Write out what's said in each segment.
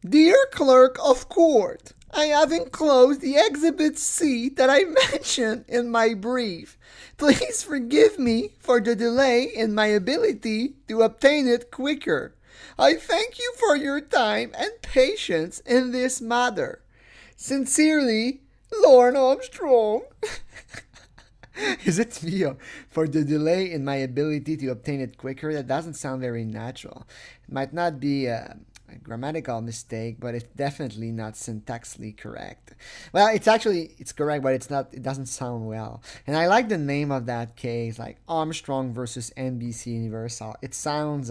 Dear Clerk of Court, I have enclosed the Exhibit C that I mentioned in my brief. Please forgive me for the delay in my ability to obtain it quicker. I thank you for your time and patience in this matter. Sincerely, Lorne Armstrong. Is it me for the delay in my ability to obtain it quicker? That doesn't sound very natural. It might not be a grammatical mistake, but it's definitely not syntaxically correct. Well, it's correct, but it's not. It doesn't sound well. And I like the name of that case, like Armstrong versus NBC Universal. It sounds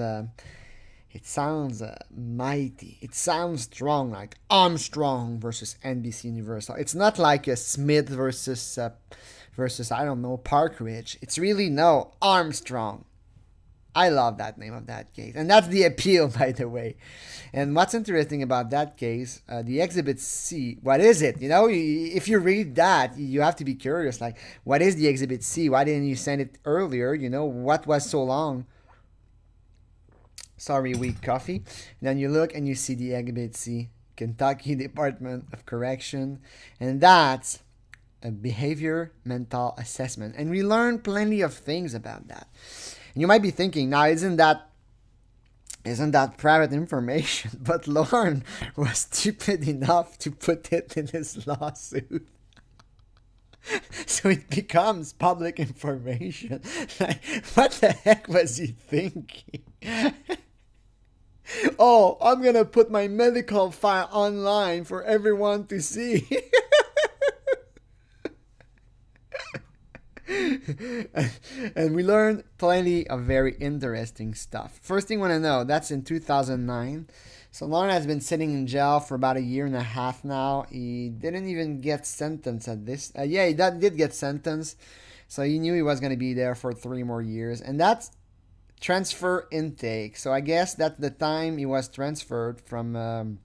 mighty. It sounds strong, like Armstrong versus NBC Universal. It's not like a Smith versus I don't know Parkridge. It's really no Armstrong. I love that name of that case, and that's the appeal, by the way. And what's interesting about that case, the Exhibit C, what is it? If you read that, you have to be curious. Like, what is the Exhibit C? Why didn't you send it earlier? What was so long? Sorry, weak coffee. And then you look and you see the Exhibit C, Kentucky Department of Correction, and that's a behavior mental assessment. And we learn plenty of things about that. And you might be thinking, now isn't that private information? But Lorne was stupid enough to put it in his lawsuit. So it becomes public information. Like, what the heck was he thinking? Oh, I'm gonna put my medical file online for everyone to see. And we learned plenty of very interesting stuff. First thing you want to know, that's in 2009. So Lorne has been sitting in jail for about a year and a half now. He didn't even get sentenced at this. Yeah, he did get sentenced. So he knew he was going to be there for 3 more years. And that's transfer intake. So I guess that's the time he was transferred from...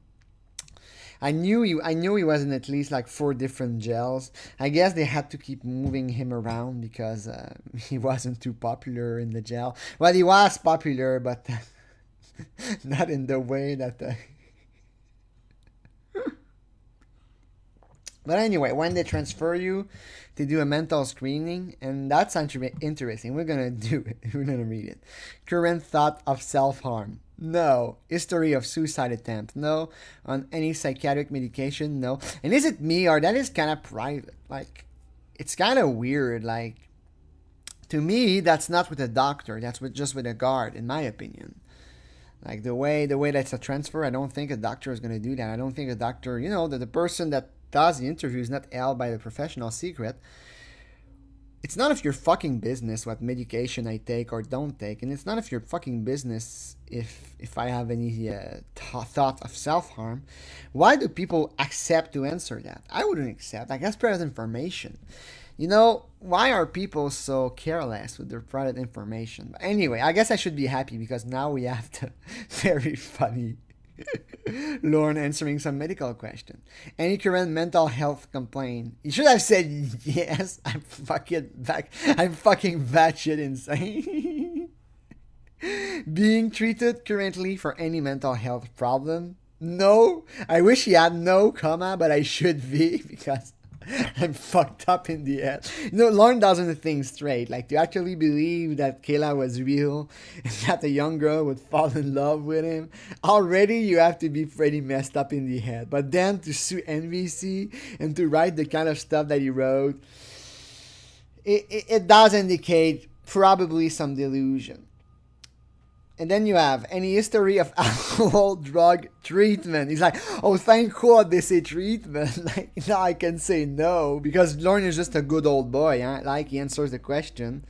I knew he was in at least like 4 different jails. I guess they had to keep moving him around because he wasn't too popular in the jail. Well, he was popular, but not in the way that... But anyway, when they transfer you, they do a mental screening, and that's interesting. We're going to do it. We're going to read it. Current thought of self-harm. No. History of suicide attempt. No. On any psychiatric medication. No. And is it me, or that is kind of private? Like, it's kind of weird. Like, to me, that's not with a doctor. That's just with a guard, in my opinion. Like, the way that's a transfer, I don't think a doctor is going to do that. I don't think a doctor, the person that does the interview is not held by the professional secret. It's none of your fucking business what medication I take or don't take, and it's none of your fucking business if I have any thought of self-harm. Why do people accept to answer that? I wouldn't accept. Like, that's private information. Why are people so careless with their private information? But anyway, I guess I should be happy because now we have the very funny Lorne answering some medical question. Any current mental health complaint? You should have said yes. I'm fucking batshit insane. Being treated currently for any mental health problem? No. I wish he had no comma, but I should be because I'm fucked up in the head. Lorne doesn't think straight. Like, to actually believe that Kayla was real and that a young girl would fall in love with him, already you have to be pretty messed up in the head. But then to sue NBC and to write the kind of stuff that he wrote, it does indicate probably some delusion. And then you have any history of alcohol drug treatment. He's like, oh, thank God they say treatment. Like, now I can say no because Lorne is just a good old boy. Huh? Like, he answers the question.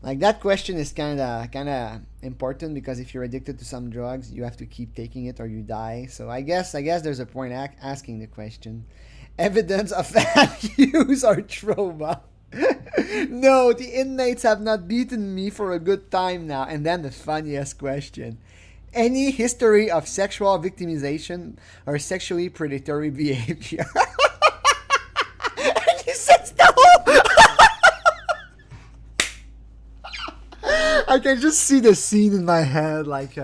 Like, that question is kind of important because if you're addicted to some drugs, you have to keep taking it or you die. So I guess there's a point asking the question. Evidence of abuse or trauma. No, the inmates have not beaten me for a good time now. And then the funniest question. Any history of sexual victimization or sexually predatory behavior? And he says no! I can just see the scene in my head, like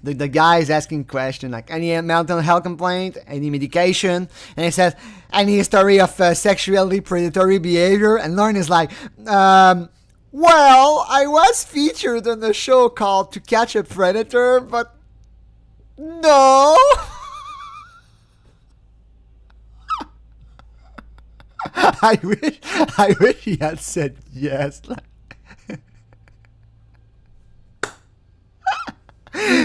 the guy is asking question like, any mental health complaint, any medication, and he says, any history of sexually predatory behavior, and Lorne is like, well, I was featured on a show called To Catch a Predator, but no. I wish he had said yes.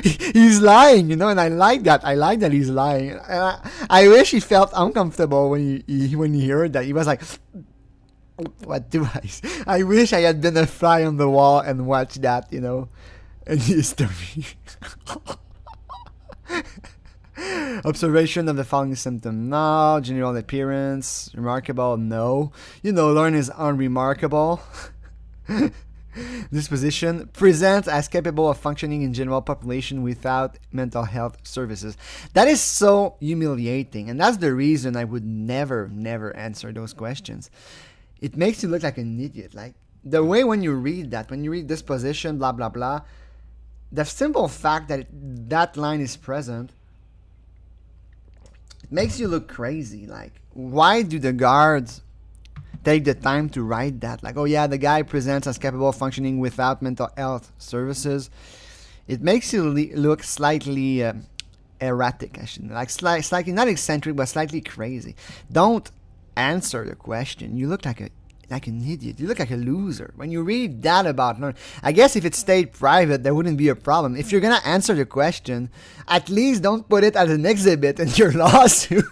He's lying, you know, and I like that. I like that he's lying. And I wish he felt uncomfortable when he heard that. He was like, "What do I?" I wish I had been a fly on the wall and watched that, you know, in history. Observation of the following symptom: no. General appearance: remarkable, no. You know, Lorne is unremarkable. Disposition: presents as capable of functioning in general population without mental health services. That is so humiliating, and that's the reason I would never answer those questions. It makes you look like an idiot. Like, the way when you read disposition, blah blah blah, the simple fact that that line is present, it makes you look crazy. Like, why do the guards take the time to write that? Like, oh yeah, the guy presents as capable of functioning without mental health services. It makes you look slightly erratic, I should like slightly not eccentric, but slightly crazy. Don't answer the question. You look like an idiot. You look like a loser when you read that about Lorne. I guess if it stayed private, there wouldn't be a problem. If you're gonna answer the question, at least don't put it as an exhibit in your lawsuit.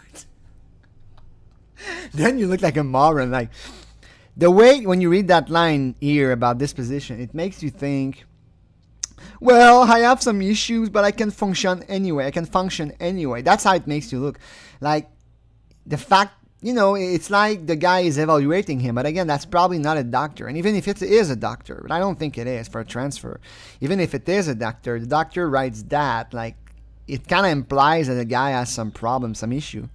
Then you look like a moron. Like, the way when you read that line here about disposition, it makes you think, well, I have some issues, but I can function anyway. That's how it makes you look. Like, the fact, you know, it's like the guy is evaluating him. But again, that's probably not a doctor. And even if it is a doctor, but I don't think it is for a transfer. Even if it is a doctor, the doctor writes that, like, it kind of implies that the guy has some problem, some issue.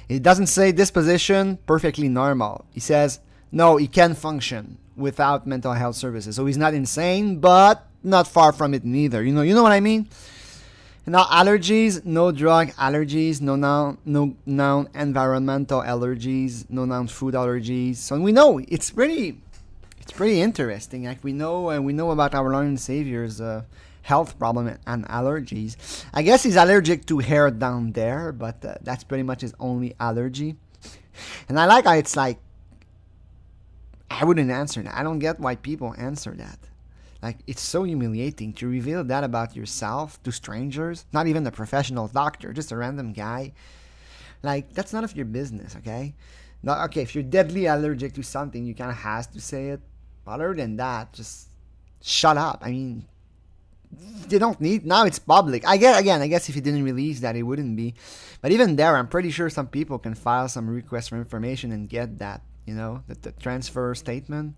It doesn't say disposition, perfectly normal. He says, no, he can function without mental health services. So he's not insane, but not far from it neither. You know what I mean? Now, allergies: no drug allergies, no known environmental allergies, no known food allergies. So we know it's pretty interesting. Like, we know about our Lord and Savior's health problem and allergies. I guess he's allergic to hair down there, but that's pretty much his only allergy. And I like how it's like, I wouldn't answer that. I don't get why people answer that. Like, it's so humiliating to reveal that about yourself to strangers, not even a professional doctor, just a random guy. Like, that's none of your business, okay? Now, okay, if you're deadly allergic to something, you kind of has to say it. Other than that, just shut up. I mean, they don't need, now it's public. I guess if you didn't release that, it wouldn't be. But even there, I'm pretty sure some people can file some request for information and get that, you know, the transfer statement.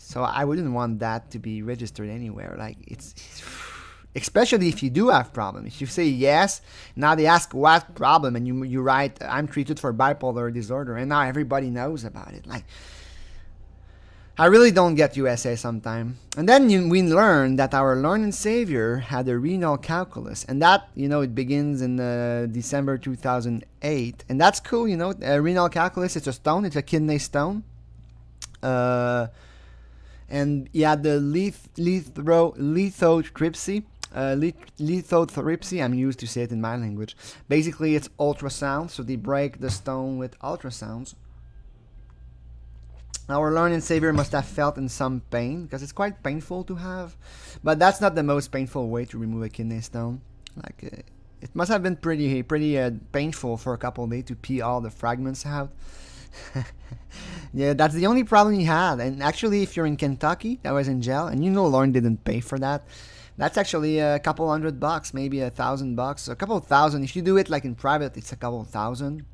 So I wouldn't want that to be registered anywhere. Like, it's especially if you do have problems. If you say yes, now they ask what problem, and you write, I'm treated for bipolar disorder, and now everybody knows about it. Like, I really don't get USA sometimes. And then we learn that our Lord and Savior had a renal calculus, and that, you know, it begins in December 2008, and that's cool. You know, a renal calculus, it's a stone, it's a kidney stone. And he had the lithotripsy. I'm used to say it in my language. Basically, it's ultrasound. So they break the stone with ultrasounds. Our Lord and Savior must have felt in some pain, because it's quite painful to have. But that's not the most painful way to remove a kidney stone. Like, it must have been pretty painful for a couple of days to pee all the fragments out. Yeah, that's the only problem he had. And actually, if you're in Kentucky, that was in jail, and you know Lorne didn't pay for that. That's actually a couple $100, maybe $1,000, a couple thousand. If you do it like in private, it's a couple thousand.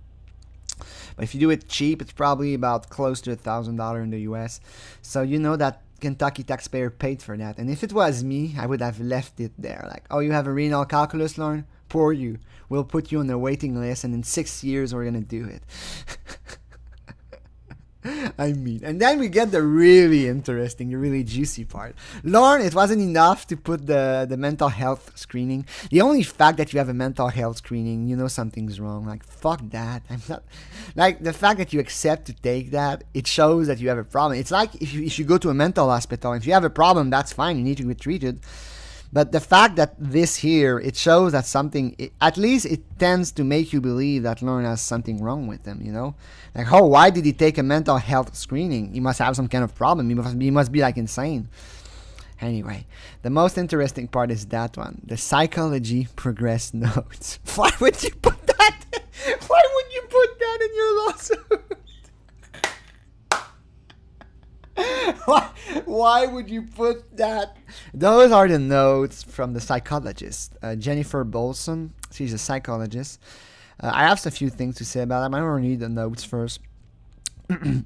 But if you do it cheap, it's probably about close to $1,000 in the US. So you know that Kentucky taxpayer paid for that. And if it was me, I would have left it there. Like, oh, you have a renal calculus, Lorne? Poor you. We'll put you on the waiting list, and in 6 years we're gonna do it. I mean, and then we get the really interesting, the really juicy part. Lorne, it wasn't enough to put the mental health screening. The only fact that you have a mental health screening, you know something's wrong. Like, fuck that. I'm not, like, the fact that you accept to take that, it shows that you have a problem. It's like if you go to a mental hospital, if you have a problem, that's fine, you need to get treated. But the fact that this here, it shows that something, at least it tends to make you believe that Lorne has something wrong with him, you know? Like, oh, why did he take a mental health screening? He must have some kind of problem. He must be like insane. Anyway, the most interesting part is that one, the psychology progress notes. Why would you put that? Why would you put that in your lawsuit? Why would you put that? Those are the notes from the psychologist, Jennifer Bolson. She's a psychologist. I have a few things to say about them. I'm going to read the notes first.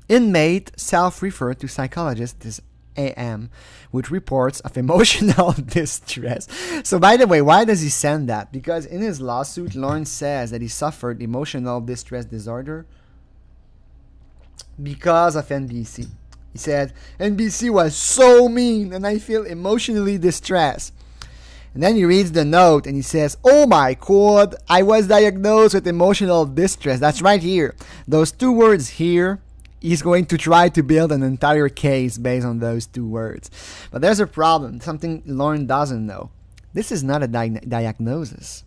Inmate self-referred to psychologist is AM with reports of emotional distress. So by the way, why does he send that? Because in his lawsuit, Lorne says that he suffered emotional distress disorder because of NBC. He said, NBC was so mean and I feel emotionally distressed. And then he reads the note and he says, oh my God, I was diagnosed with emotional distress. That's right here. Those two words here, he's going to try to build an entire case based on those two words. But there's a problem, something Lorne doesn't know. This is not a diagnosis.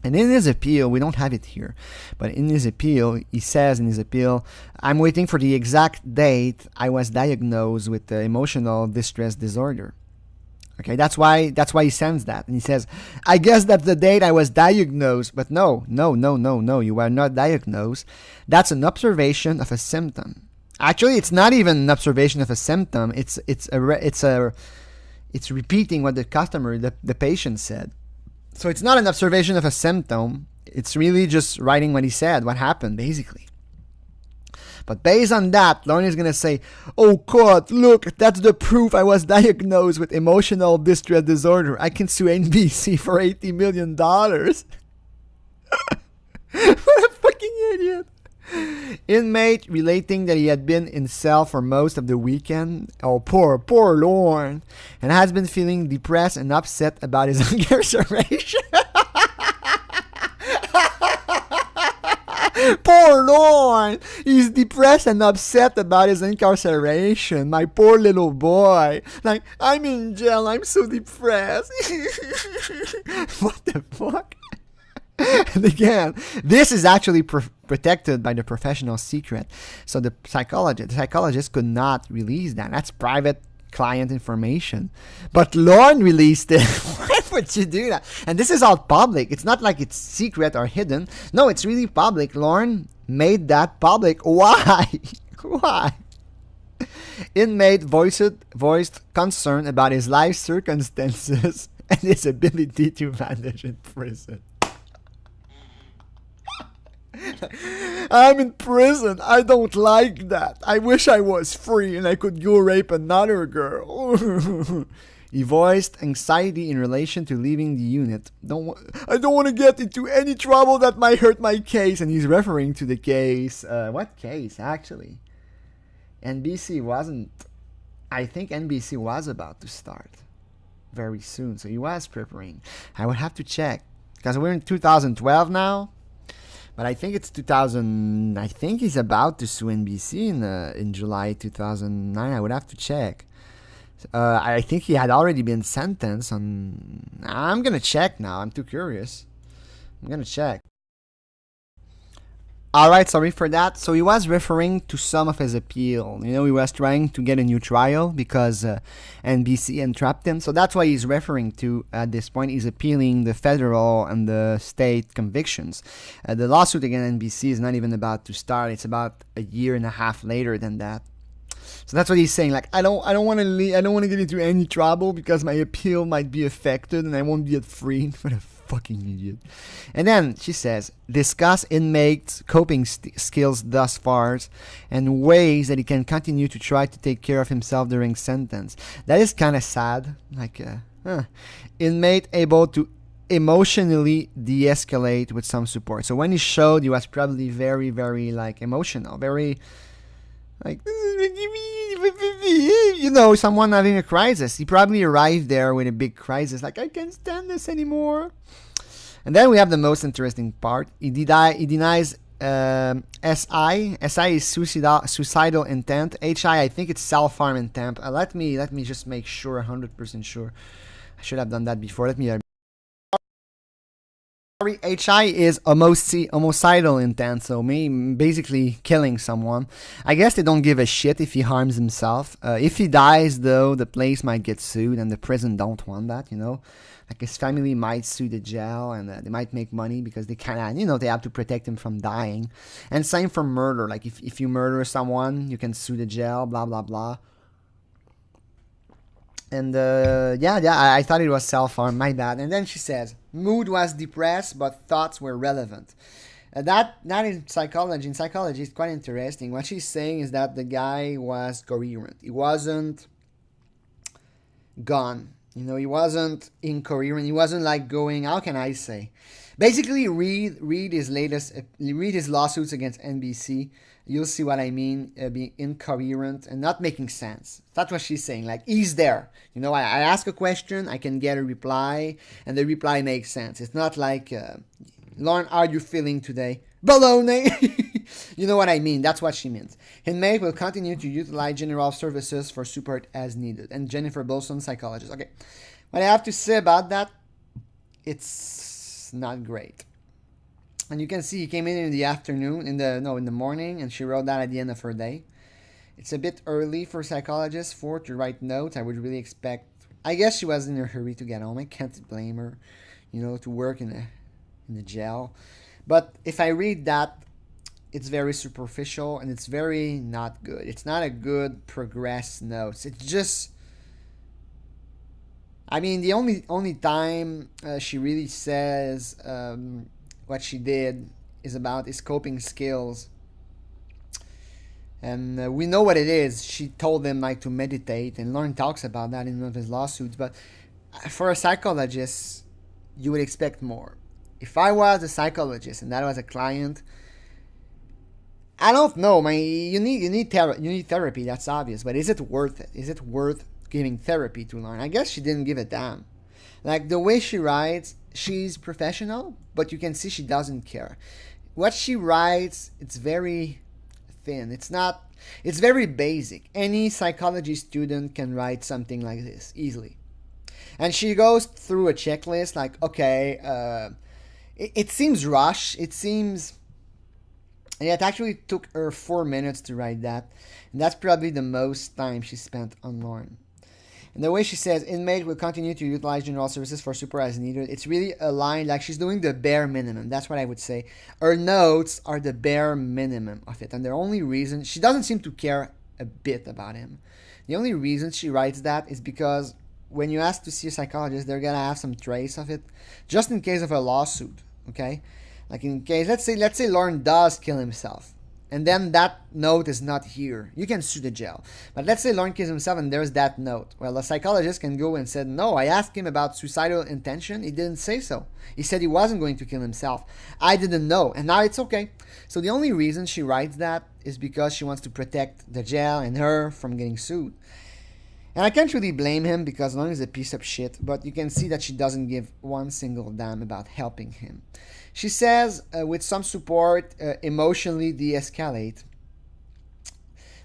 And in his appeal, we don't have it here, but in his appeal, he says in his appeal, I'm waiting for the exact date I was diagnosed with the emotional distress disorder. Okay, that's why he sends that. And he says, I guess that's the date I was diagnosed, but no, you were not diagnosed. That's an observation of a symptom. Actually, it's not even an observation of a symptom. It's repeating what the customer, the patient said. So it's not an observation of a symptom. It's really just writing what he said, what happened, basically. But based on that, Lorne is going to say, oh God, look, that's the proof I was diagnosed with emotional distress disorder. I can sue NBC for $80 million. What a fucking idiot. Inmate relating that he had been in cell for most of the weekend. Oh, poor Lorne. And has been feeling depressed and upset about his incarceration. Poor Lorne. He's depressed and upset about his incarceration. My poor little boy. Like, I'm in jail. I'm so depressed. What the fuck? And again, this is actually protected by the professional secret. So the psychologist could not release that. That's private client information. But Lorne released it. Why would you do that? And this is all public. It's not like it's secret or hidden. No, it's really public. Lorne made that public. Why? Why? Inmate voiced concern about his life circumstances and his ability to manage in prison. I'm in prison. I don't like that. I wish I was free and I could go rape another girl. He voiced anxiety in relation to leaving the unit. I don't want to get into any trouble that might hurt my case. And he's referring to the case. What case, actually? NBC wasn't. I think NBC was about to start very soon. So he was preparing. I would have to check. Because we're in 2012 now. But I think it's 2000. I think he's about to sue NBC in July 2009. I would have to check. I think he had already been sentenced on. I'm gonna check now. I'm too curious. I'm gonna check. Alright, sorry for that. So he was referring to some of his appeal. You know, he was trying to get a new trial because NBC entrapped him. So that's why he's referring to, at this point, he's appealing the federal and the state convictions. The lawsuit against NBC is not even about to start. It's about a year and a half later than that. So that's what he's saying. Like, I don't want to get into any trouble because my appeal might be affected and I won't get free. What a fucking idiot. And then she says, discuss inmates' coping skills thus far and ways that he can continue to try to take care of himself during sentence. That is kind of sad. Like, inmate able to emotionally de-escalate with some support. So when he showed, he was probably very, very like emotional, very Like, you know, someone having a crisis. He probably arrived there with a big crisis, like, I can't stand this anymore. And then we have the most interesting part. He denies SI. SI is suicidal intent. HI, I think it's self-harm intent. Let me just make sure, 100% sure. I should have done that before. Let me. HI is homicidal intent, so basically killing someone. I guess they don't give a shit if he harms himself. If he dies, though, the place might get sued, and the prison don't want that, you know. Like, his family might sue the jail, and they might make money because they cannot, you know, they have to protect him from dying. And same for murder. Like, if you murder someone, you can sue the jail, blah, blah, blah. And I thought it was self-harm, my bad. And then she says, mood was depressed, but thoughts were relevant. That in psychology. In psychology, it's quite interesting. What she's saying is that the guy was coherent. He wasn't gone. You know, he wasn't incoherent. He wasn't like going, how can I say? Basically, read his lawsuits against NBC. You'll see what I mean, being incoherent and not making sense. That's what she's saying. Like, he's there. You know, I ask a question, I can get a reply, and the reply makes sense. It's not like, Lorne, how are you feeling today? Baloney! You know what I mean. That's what she means. Inmate will continue to utilize general services for support as needed. And Jennifer Bolson, psychologist. Okay. What I have to say about that, it's not great. And you can see he came in the afternoon, in the morning, and she wrote that at the end of her day. It's a bit early for psychologists to write notes. I would really expect, I guess she was in a hurry to get home. I can't blame her, you know, to work in the jail. But if I read that, it's very superficial and it's very not good. It's not a good progress notes. It's just, I mean, the only time she really says what she did is about his coping skills. And we know what it is. She told them like to meditate, and Lorne talks about that in one of his lawsuits. But for a psychologist, you would expect more. If I was a psychologist and that was a client, I don't know. You need therapy. That's obvious. But is it worth it? Is it worth giving therapy to Lorne? I guess she didn't give a damn. Like, the way she writes, she's professional, but you can see she doesn't care. What she writes, it's very thin. It's very basic. Any psychology student can write something like this easily. And she goes through a checklist like, okay, it seems rushed. It actually took her 4 minutes to write that. And that's probably the most time she spent on Lorne. And the way she says, inmate will continue to utilize general services for support as needed. It's really a line like she's doing the bare minimum. That's what I would say. Her notes are the bare minimum of it. And the only reason, she doesn't seem to care a bit about him. The only reason she writes that is because when you ask to see a psychologist, they're going to have some trace of it. Just in case of a lawsuit, okay? Like in case, let's say Lorne does kill himself. And then that note is not here. You can sue the jail. But let's say Lorne kills himself and there's that note. Well, a psychologist can go and say, no, I asked him about suicidal intention. He didn't say so. He said he wasn't going to kill himself. I didn't know. And now it's okay. So the only reason she writes that is because she wants to protect the jail and her from getting sued. And I can't really blame him because Lorne is a piece of shit. But you can see that she doesn't give one single damn about helping him. She says, with some support, emotionally de-escalate.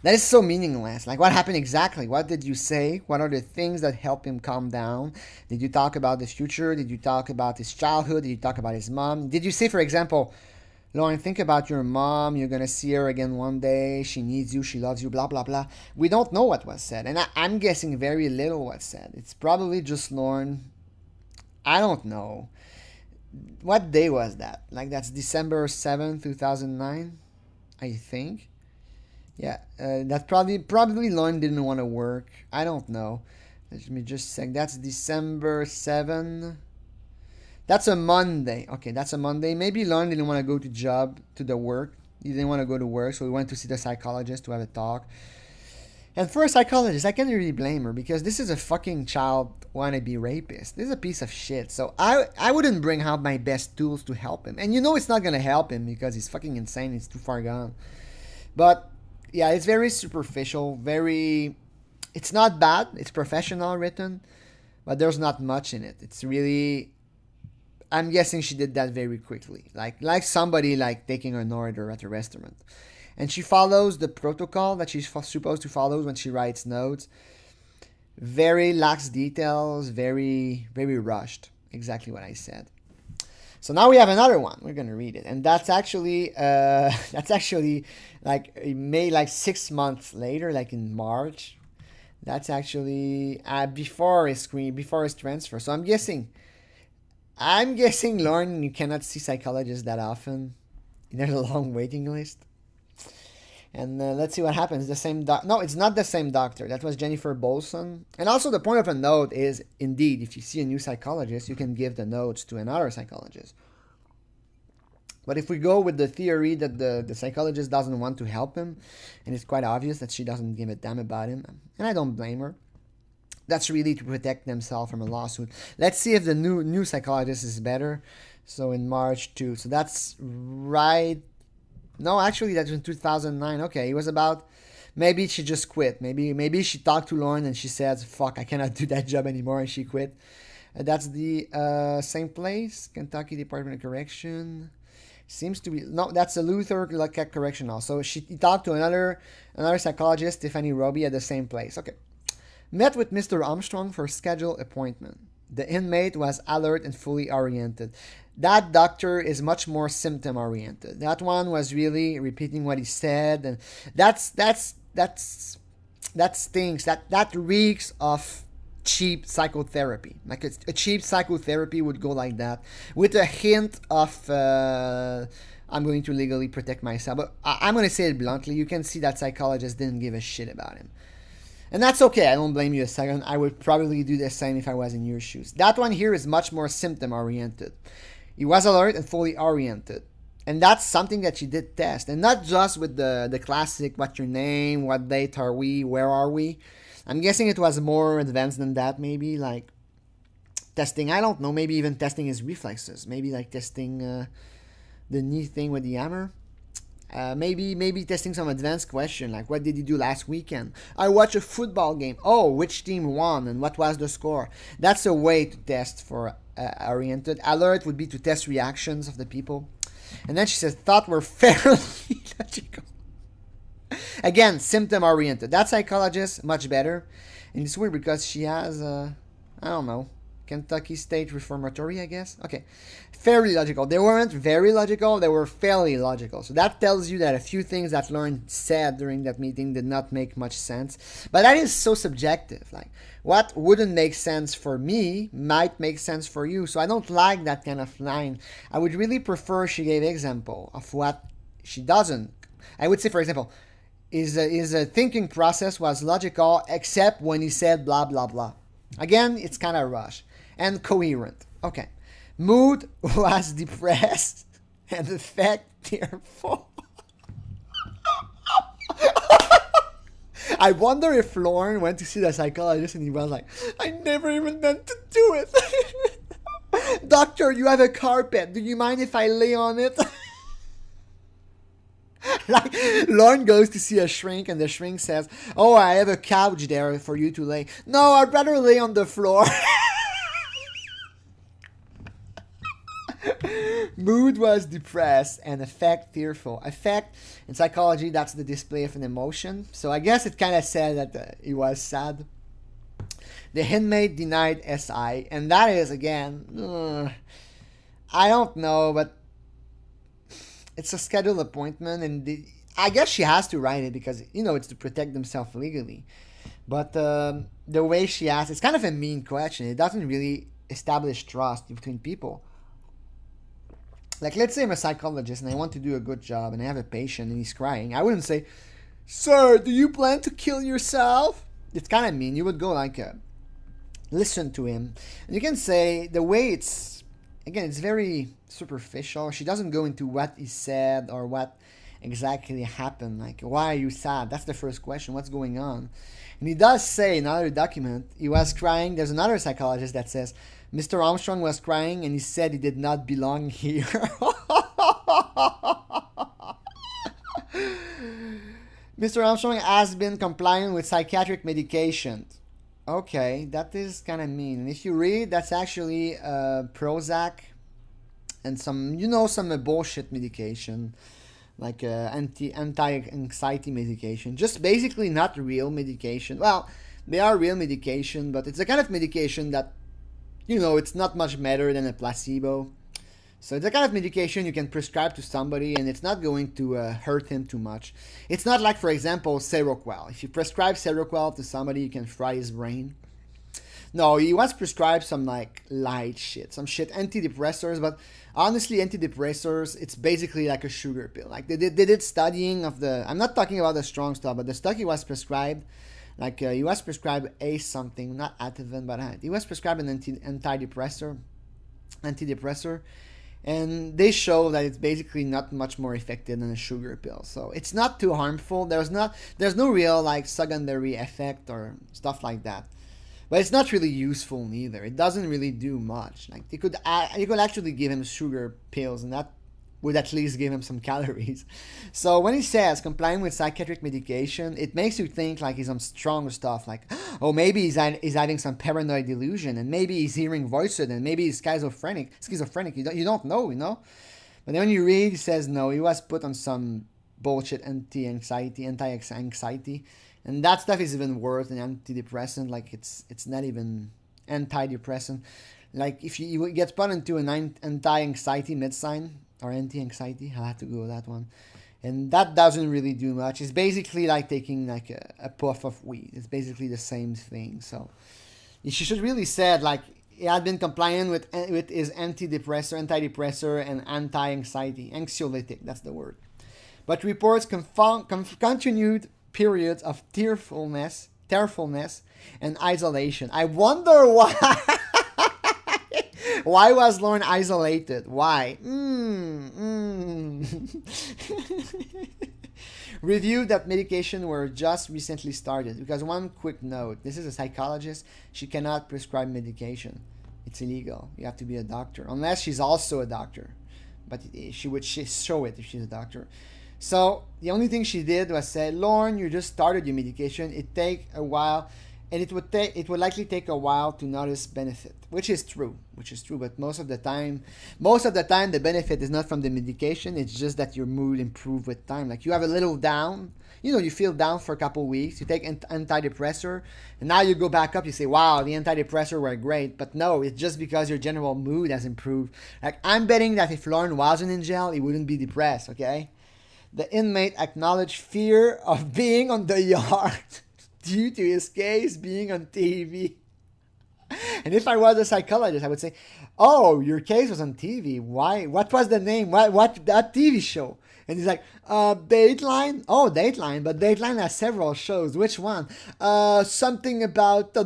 That is so meaningless. Like, what happened exactly? What did you say? What are the things that help him calm down? Did you talk about the future? Did you talk about his childhood? Did you talk about his mom? Did you say, for example, Lorne, think about your mom. You're going to see her again one day. She needs you. She loves you, blah, blah, blah. We don't know what was said. And I'm guessing very little was said. It's probably just Lorne. I don't know. What day was that? Like, that's December 7th, 2009, I think. Yeah, that's probably Lorne didn't want to work. I don't know. Let me just check. That's December 7th. That's a Monday. Okay, that's a Monday. Maybe Lorne didn't want to go to the work. He didn't want to go to work, so he went to see the psychologist to have a talk. And for a psychologist, I can't really blame her because this is a fucking child wannabe rapist. This is a piece of shit. So I wouldn't bring out my best tools to help him. And you know it's not going to help him because he's fucking insane. He's too far gone. But Yeah, it's very superficial, very, it's not bad, it's professional written, but there's not much in it. It's really, I'm guessing she did that very quickly, like somebody like taking an order at a restaurant. And she follows the protocol that she's supposed to follow when she writes notes. Very lax details, very rushed. Exactly what I said. So now we have another one. We're gonna read it, and that's actually that's actually like May, like 6 months later, like in March. That's actually before his transfer. So I'm guessing, Lorne, you cannot see psychologists that often. There's a long waiting list. And let's see what happens. The same no, it's not the same doctor. That was Jennifer Bolson. And also the point of a note is, indeed, if you see a new psychologist, you can give the notes to another psychologist. But if we go with the theory that the psychologist doesn't want to help him, and it's quite obvious that she doesn't give a damn about him, and I don't blame her, that's really to protect themselves from a lawsuit. Let's see if the new psychologist is better. So in March 2. So that's right. No, actually, that's in 2009. Okay, it was about, maybe she just quit. Maybe she talked to Lorne and she says, "Fuck, I cannot do that job anymore," and she quit. That's the same place, Kentucky Department of Correction. Seems to be, no, that's a Luther Correctional. So he talked to another psychologist, Tiffany Roby, at the same place. Okay. Met with Mr. Armstrong for scheduled appointment. The inmate was alert and fully oriented. That doctor is much more symptom oriented. That one was really repeating what he said, and that stinks. That reeks of cheap psychotherapy. Like a cheap psychotherapy would go like that, with a hint of I'm going to legally protect myself. But I'm going to say it bluntly. You can see that psychologist didn't give a shit about him. And that's okay. I don't blame you a second. I would probably do the same if I was in your shoes. That one here is much more symptom oriented. He was alert and fully oriented. And that's something that she did test. And not just with the classic, what's your name, what date are we, where are we. I'm guessing it was more advanced than that, maybe like testing, I don't know, maybe even testing his reflexes. Maybe like testing the knee thing with the hammer. Maybe testing some advanced question, like what did he do last weekend? I watched a football game. Oh, which team won and what was the score? That's a way to test for oriented. Alert would be to test reactions of the people. And then she says, thought were fairly logical. Again, symptom oriented. That psychologist, much better. And it's weird because she has, I don't know, Kentucky State Reformatory, I guess. Okay. Fairly logical. They weren't very logical, they were fairly logical. So that tells you that a few things that Lorne said during that meeting did not make much sense. But that is so subjective. Like, what wouldn't make sense for me might make sense for you. So I don't like that kind of line. I would really prefer she gave example of what she doesn't. I would say, for example, his thinking process was logical except when he said blah, blah, blah. Again, it's kind of rushed and coherent. Okay. Mood was depressed and affect tearful. I wonder if Lorne went to see the psychologist and he was like, I never even meant to do it. Doctor, you have a carpet. Do you mind if I lay on it? Like, Lorne goes to see a shrink and the shrink says, oh, I have a couch there for you to lay. No, I'd rather lay on the floor. Mood was depressed and affect tearful. Affect, in psychology, that's the display of an emotion. So I guess it kind of said that he was sad. The inmate denied SI, and that is, again, I don't know, but it's a scheduled appointment, and I guess she has to write it because, it's to protect themselves legally. But the way she asks, it's kind of a mean question. It doesn't really establish trust between people. Like, let's say I'm a psychologist and I want to do a good job and I have a patient and he's crying. I wouldn't say, sir, do you plan to kill yourself? It's kind of mean. You would go like, listen to him. And you can say, the way it's very superficial. She doesn't go into what he said or what exactly happened. Like, why are you sad? That's the first question. What's going on? And he does say in another document, he was crying. There's another psychologist that says, Mr. Armstrong was crying and he said he did not belong here. Mr. Armstrong has been complying with psychiatric medications. Okay, that is kind of mean. And if you read, that's actually Prozac and some, some bullshit medication, like anti-anxiety medication. Just basically not real medication. Well, they are real medication, but it's a kind of medication that, it's not much better than a placebo. So it's a kind of medication you can prescribe to somebody and it's not going to hurt him too much. It's not like, for example, Seroquel. If you prescribe Seroquel to somebody, you can fry his brain. No, he was prescribed some like light shit, some shit, antidepressors, but honestly, antidepressors, it's basically like a sugar pill. Like they did studying of I'm not talking about the strong stuff, but the stuff he was prescribed, like he was prescribed something, not Ativan, but he was prescribed an antidepressor, and they show that it's basically not much more effective than a sugar pill. So it's not too harmful. There's no real like secondary effect or stuff like that. But it's not really useful neither. It doesn't really do much. Like you could actually give him sugar pills, and that would at least give him some calories. So when he says complying with psychiatric medication, it makes you think like he's on strong stuff. Like, oh, maybe he's having some paranoid delusion, and maybe he's hearing voices, and maybe he's schizophrenic. You don't know, But then when you read, he says no, he was put on some bullshit anti-anxiety, and that stuff is even worse than antidepressant. Like it's not even antidepressant. Like if you get put into an anti-anxiety medicine or anti-anxiety, I'll have to go with that one. And that doesn't really do much. It's basically like taking like a puff of weed. It's basically the same thing. So you should really said like he had been compliant with his antidepressor and anti-anxiety, anxiolytic, that's the word. But reports continued periods of tearfulness and isolation. I wonder why. Why was Lorne isolated? Why? Reviewed that medication were just recently started. Because one quick note, this is a psychologist. She cannot prescribe medication. It's illegal. You have to be a doctor. Unless she's also a doctor. But she would show it if she's a doctor. So the only thing she did was say, Lorne, you just started your medication. It take a while. And it would likely take a while to notice benefit, which is true. But most of the time, the benefit is not from the medication. It's just that your mood improves with time. Like you have a little down, you feel down for a couple of weeks. You take antidepressor, and now you go back up. You say, wow, the antidepressor were great. But no, it's just because your general mood has improved. Like I'm betting that if Lorne wasn't in jail, he wouldn't be depressed. Okay, the inmate acknowledged fear of being on the yard. Due to his case being on TV. And if I was a psychologist, I would say, oh, your case was on TV. Why? What was the name? What that TV show? And he's like, Dateline? Oh, Dateline. But Dateline has several shows. Which one? Something about...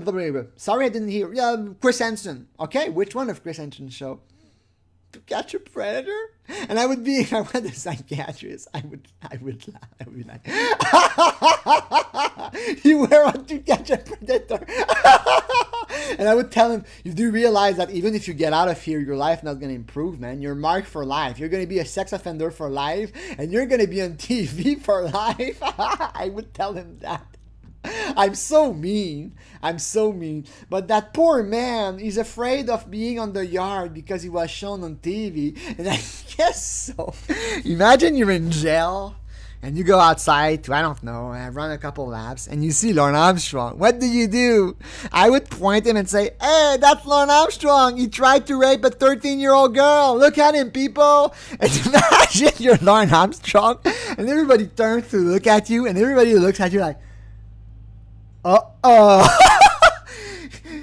Sorry, I didn't hear. Chris Hansen. Okay, which one of Chris Hansen's show? To Catch a Predator? And I would be, if I was a psychiatrist, I would laugh. I would be like, you were on To Catch a Predator. And I would tell him, you do realize that even if you get out of here, your life not going to improve, man. You're marked for life. You're going to be a sex offender for life, and you're going to be on TV for life. I would tell him that. I'm so mean. But that poor man is afraid of being on the yard because he was shown on TV. And I guess so. Imagine you're in jail and you go outside to, I don't know, run a couple laps and you see Lorne Armstrong. What do? I would point him and say, hey, that's Lorne Armstrong. He tried to rape a 13-year-old girl. Look at him, people. And imagine you're Lorne Armstrong and everybody turns to look at you and everybody looks at you like,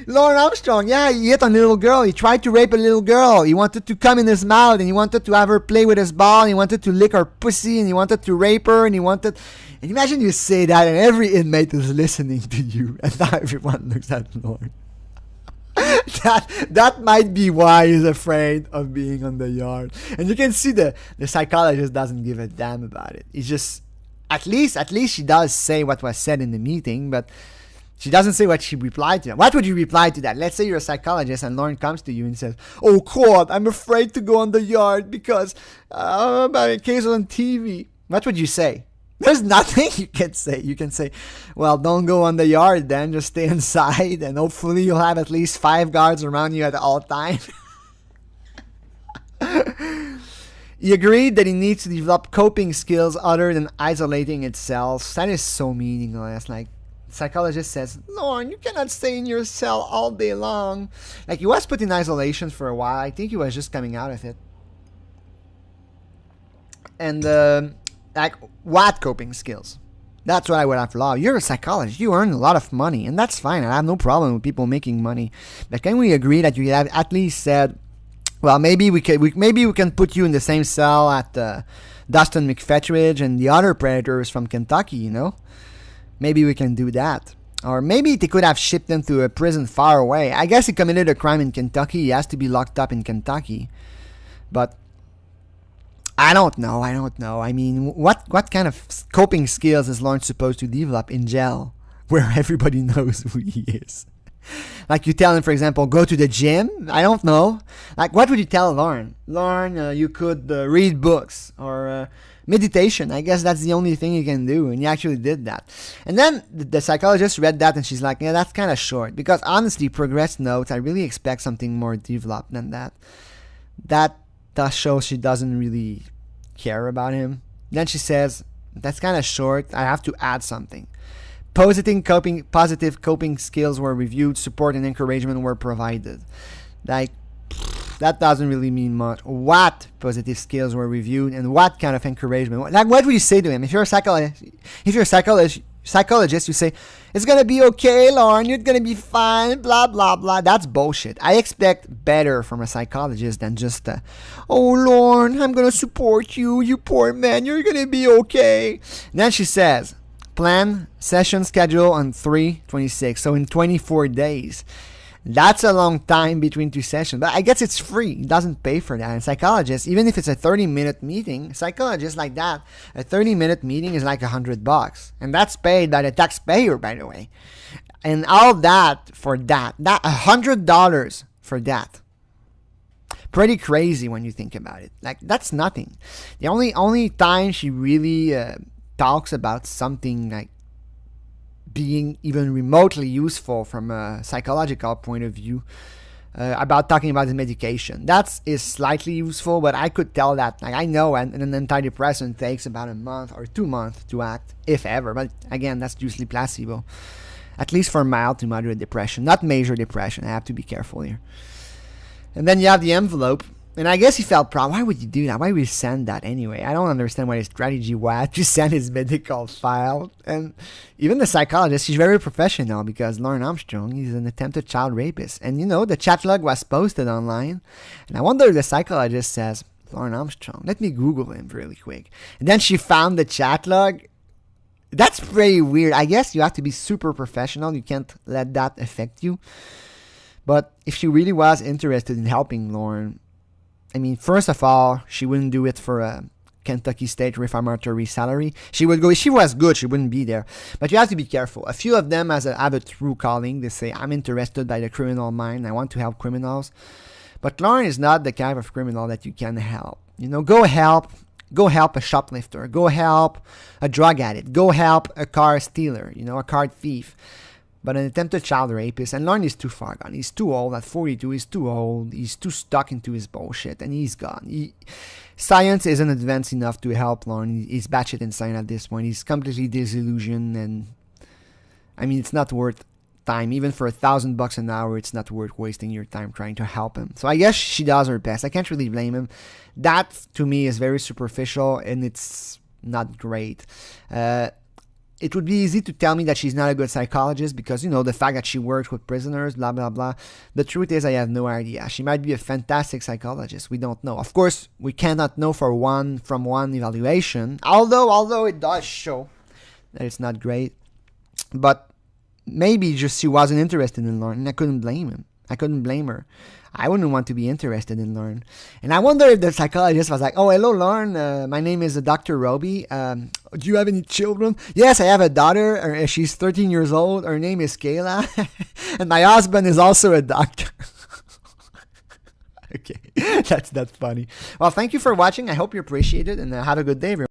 Lorne Armstrong, yeah, he hit on a little girl. He tried to rape a little girl. He wanted to come in his mouth and he wanted to have her play with his ball. And he wanted to lick her pussy and he wanted to rape her and And imagine you say that and every inmate is listening to you and now everyone looks at Lorne. That might be why he's afraid of being on the yard. And you can see the psychologist doesn't give a damn about it. He's just... At least she does say what was said in the meeting, but she doesn't say what she replied to. What would you reply to that? Let's say you're a psychologist and Lorne comes to you and says, oh, God, I'm afraid to go on the yard because my case was on TV. What would you say? There's nothing you can say. You can say, well, don't go on the yard then. Just stay inside, and hopefully you'll have at least 5 guards around you at all times. He agreed that he needs to develop coping skills other than isolating itself. That is so meaningless. Like, psychologist says, Lorne, you cannot stay in your cell all day long. Like, he was put in isolation for a while. I think he was just coming out of it. And, like, what coping skills? That's what I would have to love. You're a psychologist. You earn a lot of money, and that's fine. I have no problem with people making money. But can we agree that you have at least said, well, maybe we can put you in the same cell at Dustin McFetridge and the other predators from Kentucky, you know? Maybe we can do that. Or maybe they could have shipped him to a prison far away. I guess he committed a crime in Kentucky. He has to be locked up in Kentucky. But I don't know. I mean, what kind of coping skills is Lorne supposed to develop in jail where everybody knows who he is? Like, you tell him, for example, go to the gym? I don't know. Like, what would you tell Lorne? Lorne, you could read books or meditation. I guess that's the only thing you can do. And he actually did that. And then the psychologist read that and she's like, yeah, that's kind of short. Because honestly, progress notes, I really expect something more developed than that. That does show she doesn't really care about him. Then she says, that's kind of short. I have to add something. Positive coping skills were reviewed. Support and encouragement were provided. Like, that doesn't really mean much. What positive skills were reviewed and what kind of encouragement? Like, what would you say to him? If you're a psychologist, you say, it's gonna be okay, Lorne, you're gonna be fine, blah blah blah. That's bullshit. I expect better from a psychologist than just oh, Lorne, I'm gonna support you, you poor man, you're gonna be okay. And then she says, plan session schedule on 3/26, so in 24 days. That's a long time between 2 sessions, but I guess it's free. It doesn't pay for that. And psychologists, even if it's a 30-minute meeting, psychologists like that, a 30-minute meeting is like $100, and that's paid by the taxpayer, by the way. And all that for that $100 for that. Pretty crazy when you think about it. Like, that's nothing. The only time she really talks about something like being even remotely useful from a psychological point of view, about talking about the medication. That is slightly useful, but I could tell that, like, I know an antidepressant takes about a month or 2 months to act, if ever. But again, that's usually placebo. At least for mild to moderate depression, not major depression. I have to be careful here. And then you have the envelope. And I guess he felt proud. Why would you do that? Why would you send that anyway? I don't understand what his strategy was to send his medical file. And even the psychologist, she's very professional because Lorne Armstrong, he's an attempted child rapist. And you know, the chat log was posted online. And I wonder if the psychologist says, Lorne Armstrong, let me Google him really quick. And then she found the chat log. That's pretty weird. I guess you have to be super professional. You can't let that affect you. But if she really was interested in helping Lorne, I mean, first of all, she wouldn't do it for a Kentucky State Reformatory salary. She would go, if she was good, she wouldn't be there. But you have to be careful. A few of them have a true calling. They say, I'm interested by the criminal mind. I want to help criminals. But Lorne is not the kind of criminal that you can help. You know, go help a shoplifter. Go help a drug addict. Go help a car stealer, you know, a car thief. But an attempted child rapist, and Lorne is too far gone. He's too old. At 42, he's too old. He's too stuck into his bullshit, and he's gone. Science isn't advanced enough to help Lorne. He's batshit insane at this point. He's completely disillusioned, and I mean, it's not worth time. Even for $1,000 an hour, it's not worth wasting your time trying to help him. So I guess she does her best. I can't really blame him. That, to me, is very superficial, and it's not great. It would be easy to tell me that she's not a good psychologist because, you know, the fact that she works with prisoners, blah, blah, blah. The truth is, I have no idea. She might be a fantastic psychologist. We don't know. Of course, we cannot know from one evaluation, although it does show that it's not great. But maybe just she wasn't interested in Lorne, and I couldn't blame her. I wouldn't want to be interested in Lorne. And I wonder if the psychologist was like, oh, hello, Lorne. My name is Dr. Roby. Do you have any children? Yes, I have a daughter. She's 13 years old. Her name is Kayla. And my husband is also a doctor. Okay, that's funny. Well, thank you for watching. I hope you appreciate it, and have a good day, everyone.